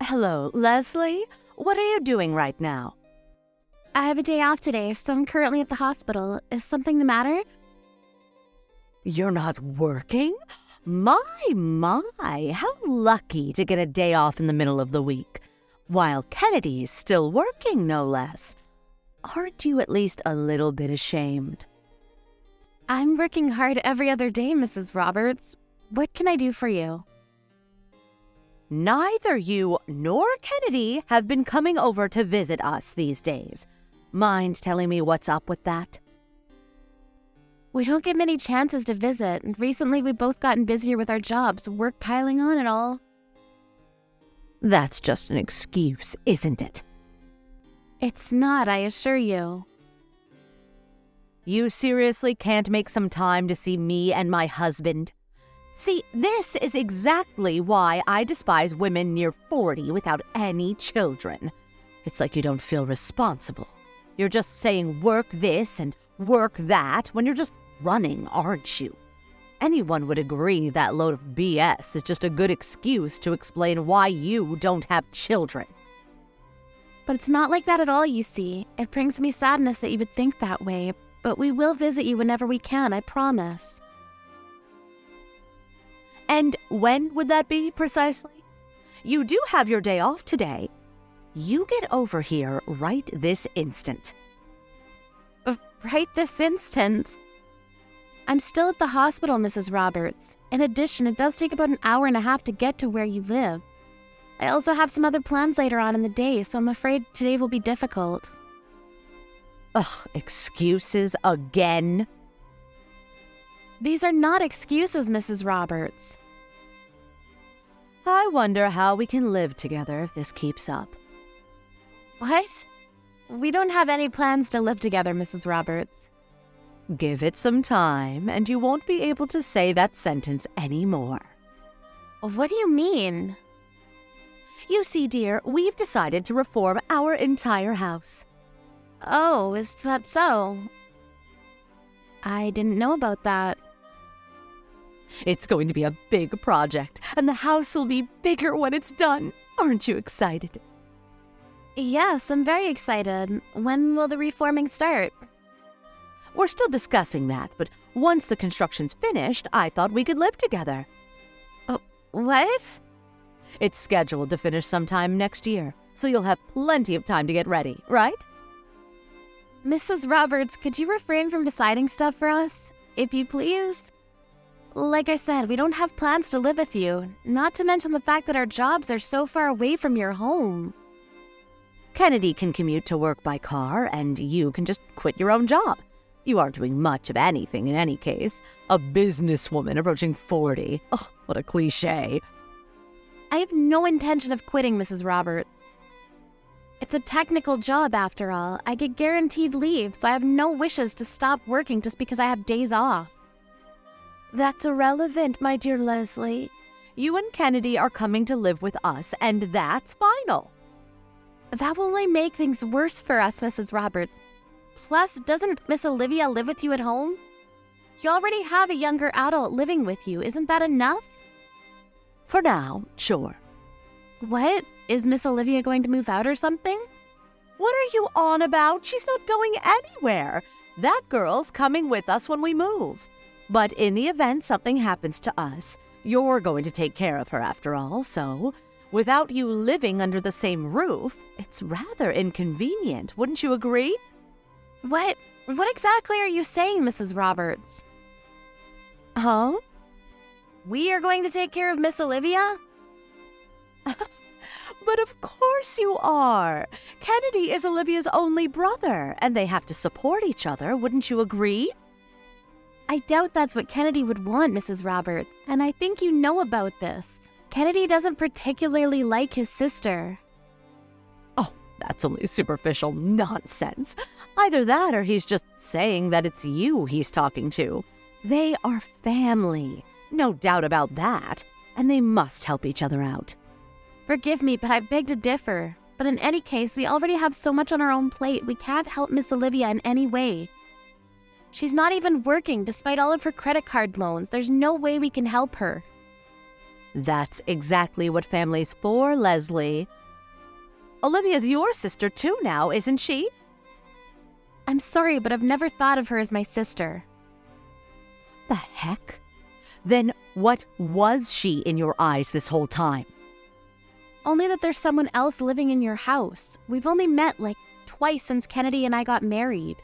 Hello, Leslie. What are you doing right now? I have a day off today, so I'm currently at the hospital. Is something the matter? You're not working? My, how lucky to get a day off in the middle of the week. While Kennedy's still working, no less. Aren't you at least a little bit ashamed? I'm working hard every other day, Mrs. Roberts. What can I do for you? Neither you nor Kennedy have been coming over to visit us these days. Mind telling me what's up with that? We don't get many chances to visit, and recently we've both gotten busier with our jobs, work piling on and all. That's just an excuse, isn't it? It's not, I assure you. You seriously can't make some time to see me and my husband? See, this is exactly why I despise women near 40 without any children. It's like you don't feel responsible. You're just saying work this and work that when you're just running, aren't you? Anyone would agree that load of BS is just a good excuse to explain why you don't have children. But it's not like that at all, you see. It brings me sadness that you would think that way, but we will visit you whenever we can, I promise. And when would that be, precisely? You do have your day off today. You get over here right this instant. Right this instant? I'm still at the hospital, Mrs. Roberts. In addition, it does take about an hour and a half to get to where you live. I also have some other plans later on in the day, so I'm afraid today will be difficult. Ugh, excuses again? These are not excuses, Mrs. Roberts. I wonder how we can live together if this keeps up. What? We don't have any plans to live together, Mrs. Roberts. Give it some time, and you won't be able to say that sentence anymore. What do you mean? You see, dear, we've decided to reform our entire house. Oh, is that so? I didn't know about that. It's going to be a big project, and the house will be bigger when it's done. Aren't you excited? Yes, I'm very excited. When will the reforming start? We're still discussing that, but once the construction's finished, I thought we could live together. Oh, what? It's scheduled to finish sometime next year, so you'll have plenty of time to get ready, right? Mrs. Roberts, could you refrain from deciding stuff for us, if you please? Like I said, we don't have plans to live with you, not to mention the fact that our jobs are so far away from your home. Kennedy can commute to work by car, and you can just quit your own job. You aren't doing much of anything in any case. A businesswoman approaching 40. Ugh, what a cliche. I have no intention of quitting, Mrs. Roberts. It's a technical job, after all. I get guaranteed leave, so I have no wishes to stop working just because I have days off. That's irrelevant, my dear Leslie. You and Kennedy are coming to live with us, and that's final. That will only make things worse for us, Mrs. Roberts. Plus, doesn't Miss Olivia live with you at home? You already have a younger adult living with you. Isn't that enough? For now, sure. What? Is Miss Olivia going to move out or something? What are you on about? She's not going anywhere. That girl's coming with us when we move. But in the event something happens to us, you're going to take care of her after all, so without you living under the same roof, it's rather inconvenient, wouldn't you agree? What exactly are you saying, Mrs. Roberts? Huh? We are going to take care of Miss Olivia? But of course you are. Kennedy is Olivia's only brother, and they have to support each other, wouldn't you agree? I doubt that's what Kennedy would want, Mrs. Roberts, and I think you know about this. Kennedy doesn't particularly like his sister. Oh, that's only superficial nonsense. Either that or he's just saying that it's you he's talking to. They are family, no doubt about that, and they must help each other out. Forgive me, but I beg to differ. But in any case, we already have so much on our own plate, we can't help Miss Olivia in any way. She's not even working, despite all of her credit card loans. There's no way we can help her. That's exactly what family's for, Leslie. Olivia's your sister too now, isn't she? I'm sorry, but I've never thought of her as my sister. The heck? Then what was she in your eyes this whole time? Only that there's someone else living in your house. We've only met like twice since Kennedy and I got married.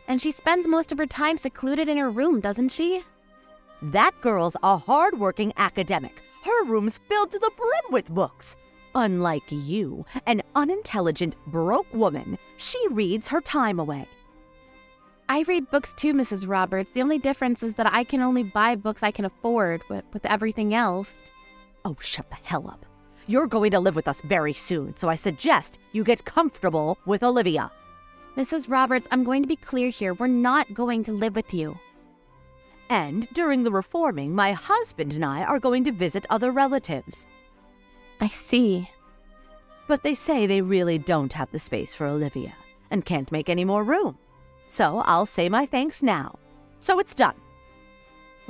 And she spends most of her time secluded in her room, doesn't she? That girl's a hard-working academic. Her room's filled to the brim with books. Unlike you, an unintelligent, broke woman, she reads her time away. I read books too, Mrs. Roberts. The only difference is that I can only buy books I can afford with everything else. Oh, shut the hell up. You're going to live with us very soon, so I suggest you get comfortable with Olivia. Mrs. Roberts, I'm going to be clear here. We're not going to live with you. And during the reforming, my husband and I are going to visit other relatives. I see. But they say they really don't have the space for Olivia and can't make any more room. So I'll say my thanks now. So it's done.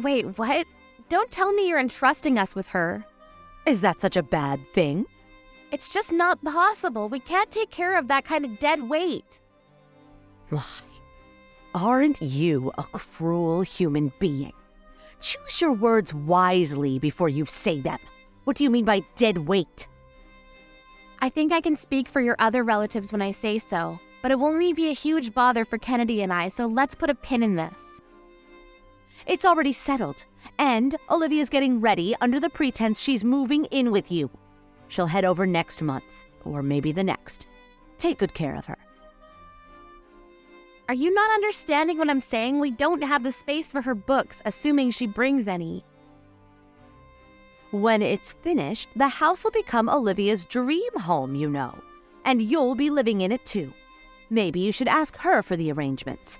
Wait, what? Don't tell me you're entrusting us with her. Is that such a bad thing? It's just not possible. We can't take care of that kind of dead weight. Why? Aren't you a cruel human being? Choose your words wisely before you say them. What do you mean by dead weight? I think I can speak for your other relatives when I say so, but it will only be a huge bother for Kennedy and I, so let's put a pin in this. It's already settled, and Olivia's getting ready under the pretense she's moving in with you. She'll head over next month, or maybe the next. Take good care of her. Are you not understanding what I'm saying? We don't have the space for her books, assuming she brings any. When it's finished, the house will become Olivia's dream home, you know, and you'll be living in it too. Maybe you should ask her for the arrangements.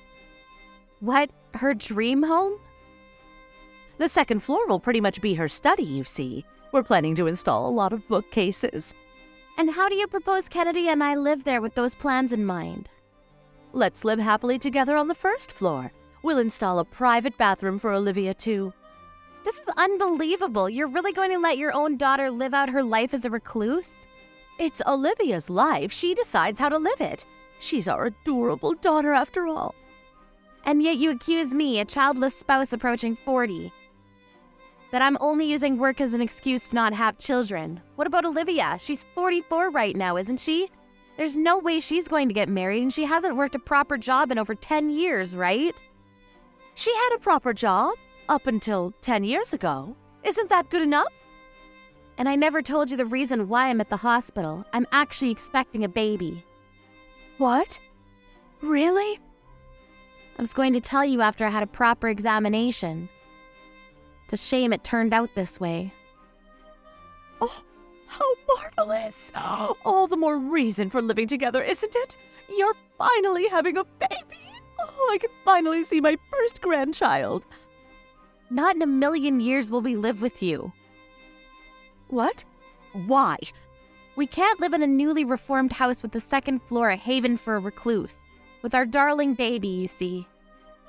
What? Her dream home? The second floor will pretty much be her study, you see. We're planning to install a lot of bookcases. And how do you propose Kennedy and I live there with those plans in mind? Let's live happily together on the first floor. We'll install a private bathroom for Olivia too. This is unbelievable. You're really going to let your own daughter live out her life as a recluse? It's Olivia's life. She decides how to live it. She's our adorable daughter after all. And yet you accuse me, a childless spouse approaching 40, that I'm only using work as an excuse to not have children. What about Olivia? She's 44 right now, isn't she? There's no way she's going to get married, and she hasn't worked a proper job in over 10 years, right? She had a proper job up until 10 years ago. Isn't that good enough? And I never told you the reason why I'm at the hospital. I'm actually expecting a baby. What? Really? I was going to tell you after I had a proper examination. It's a shame it turned out this way. Oh, how marvelous! All the more reason for living together, isn't it? You're finally having a baby! Oh, I can finally see my first grandchild. Not in a million years will we live with you. What? Why? We can't live in a newly reformed house with the second floor a haven for a recluse. With our darling baby, you see.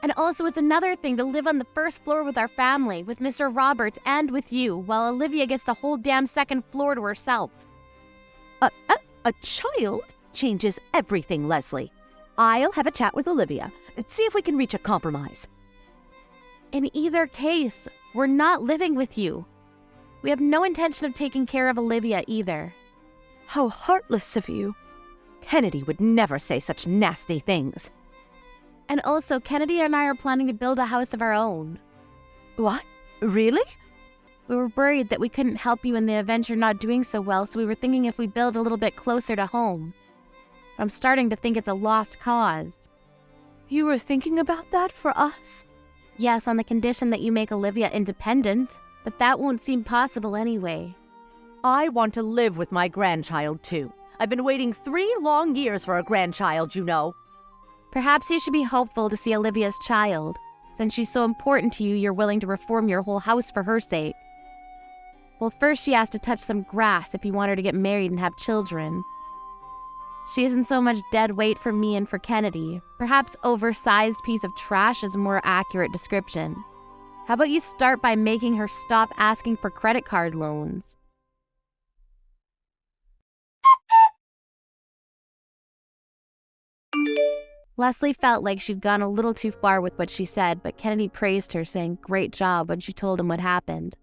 And also it's another thing to live on the first floor with our family, with Mr. Roberts and with you, while Olivia gets the whole damn second floor to herself. A child changes everything, Leslie. I'll have a chat with Olivia and see if we can reach a compromise. In either case, we're not living with you. We have no intention of taking care of Olivia either. How heartless of you. Kennedy would never say such nasty things. And also, Kennedy and I are planning to build a house of our own. What? Really? We were worried that we couldn't help you in the event you're not doing so well, so we were thinking if we build a little bit closer to home. I'm starting to think it's a lost cause. You were thinking about that for us? Yes, on the condition that you make Olivia independent, but that won't seem possible anyway. I want to live with my grandchild, too. I've been waiting 3 long years for a grandchild, you know. Perhaps you should be hopeful to see Olivia's child. Since she's so important to you, you're willing to reform your whole house for her sake. Well, first she has to touch some grass if you want her to get married and have children. She isn't so much dead weight for me and for Kennedy. Perhaps oversized piece of trash is a more accurate description. How about you start by making her stop asking for credit card loans? Leslie felt like she'd gone a little too far with what she said, but Kennedy praised her, saying, "Great job," when she told him what happened.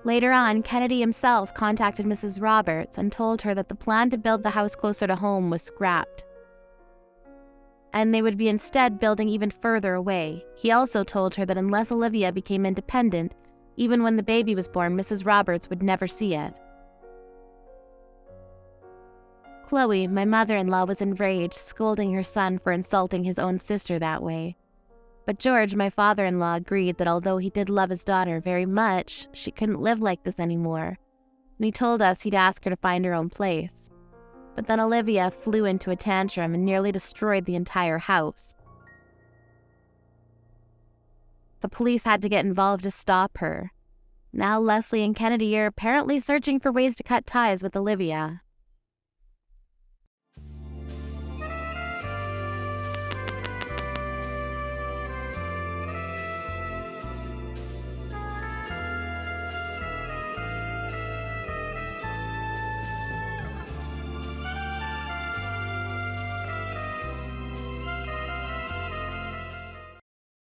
Later on, Kennedy himself contacted Mrs. Roberts and told her that the plan to build the house closer to home was scrapped, and they would be instead building even further away. He also told her that unless Olivia became independent, even when the baby was born, Mrs. Roberts would never see it. Chloe, my mother-in-law, was enraged, scolding her son for insulting his own sister that way. But George, my father-in-law, agreed that although he did love his daughter very much, she couldn't live like this anymore, and he told us he'd ask her to find her own place. But then Olivia flew into a tantrum and nearly destroyed the entire house. The police had to get involved to stop her. Now Leslie and Kennedy are apparently searching for ways to cut ties with Olivia.